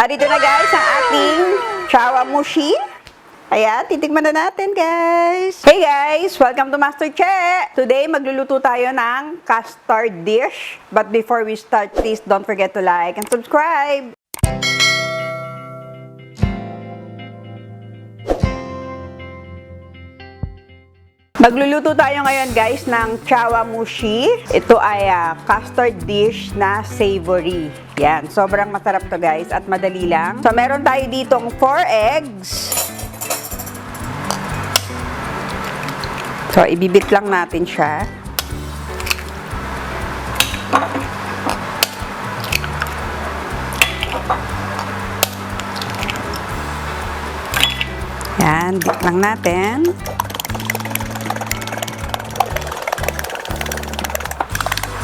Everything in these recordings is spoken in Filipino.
Narito na guys ang ating Chawanmushi. Ayan, titikman na natin guys. Hey guys! Welcome to MasterChe! Today, magluluto tayo ng custard dish. But before we start, please don't forget to like and subscribe. Magluluto tayo ngayon guys ng Chawanmushi. Ito ay custard dish na savory. Yan, sobrang masarap to guys at madali lang. So meron tayo ditong 4 eggs. So ibibit lang natin siya. Yan, bit lang natin.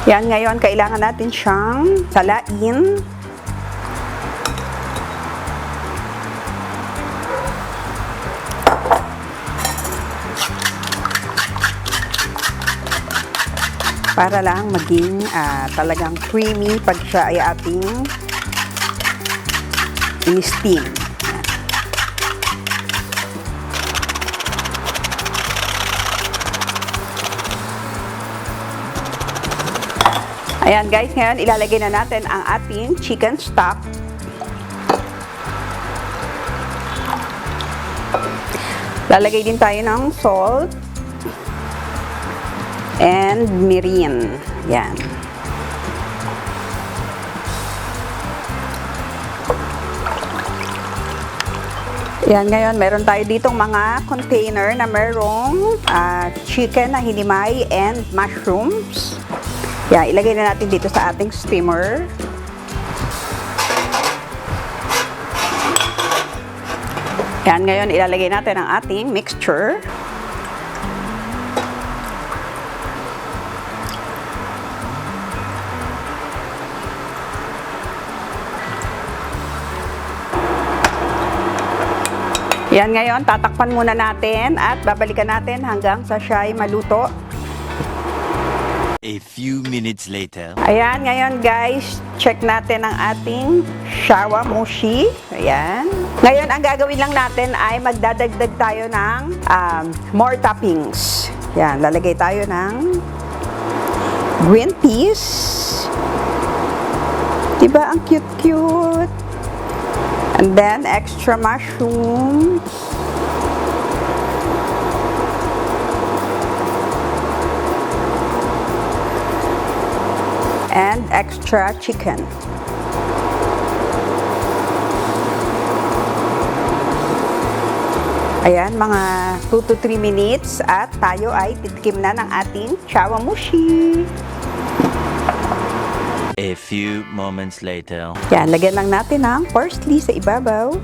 Yan, ngayon, kailangan natin siyang salain. Para lang maging talagang creamy pag siya ay ating in-steam. Ayan guys, ngayon ilalagay na natin ang ating chicken stock. Lalagay din tayo ng salt and mirin. Yan. Yan, ngayon meron tayo ditong mga container na merong chicken na hinimay and mushrooms. Yan, ilagay na natin dito sa ating steamer. Yan, ngayon ilalagay natin ang ating mixture. Yan, ngayon tatakpan muna natin at babalikan natin hanggang sa siya ay maluto. A few minutes later. Ayan, ngayon guys, check natin ang ating Chawanmushi. Ayan. Ngayon, ang gagawin lang natin ay magdadagdag tayo ng more toppings. Ayan, lalagay tayo ng green peas. Diba, ang cute-cute. And then, extra mushrooms. And extra chicken. Ayan, mga 2 to 3 minutes at tayo ay titikim na ng ating Chawanmushi. A few moments later. Yan, lagyan lang natin ng parsley sa ibabaw.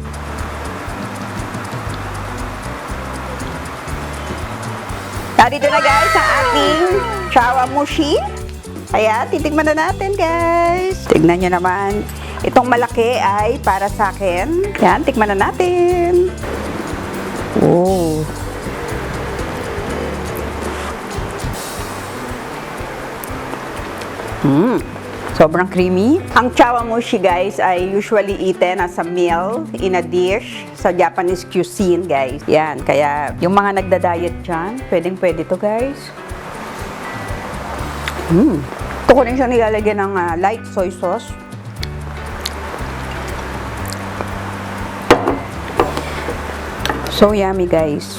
Narito na guys ang ating Chawanmushi. Ayan, titikman na natin guys. Tignan nyo naman. Itong malaki ay para sa akin. Yan, tikman na natin. Oh. Sobrang creamy. Ang Chawanmushi guys ay usually eaten as a meal in a dish sa Japanese cuisine guys. Yan, kaya yung mga nagda-diet dyan, pwedeng-pwede to guys. Ito ko rin siya nilalagyan ng light soy sauce. So yummy guys.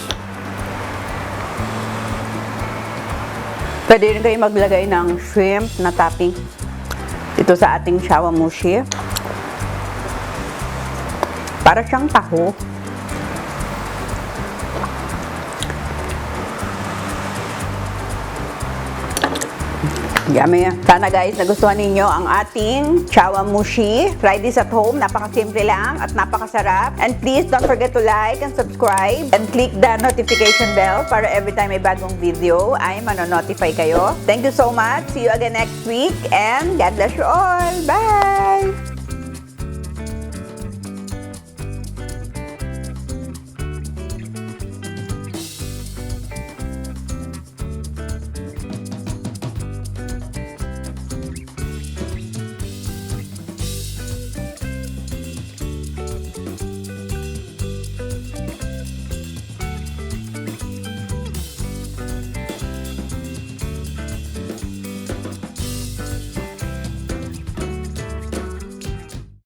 Pwede rin kayo maglagay ng shrimp na topping dito sa ating Chawanmushi. Para siyang taho. Yummy. Sana guys, nagustuhan ninyo ang ating Chawanmushi. Try this at home. Napakasimple lang at napakasarap. And please don't forget to like and subscribe and click the notification bell para every time may bagong video ay manonotify kayo. Thank you so much. See you again next week and God bless you all. Bye!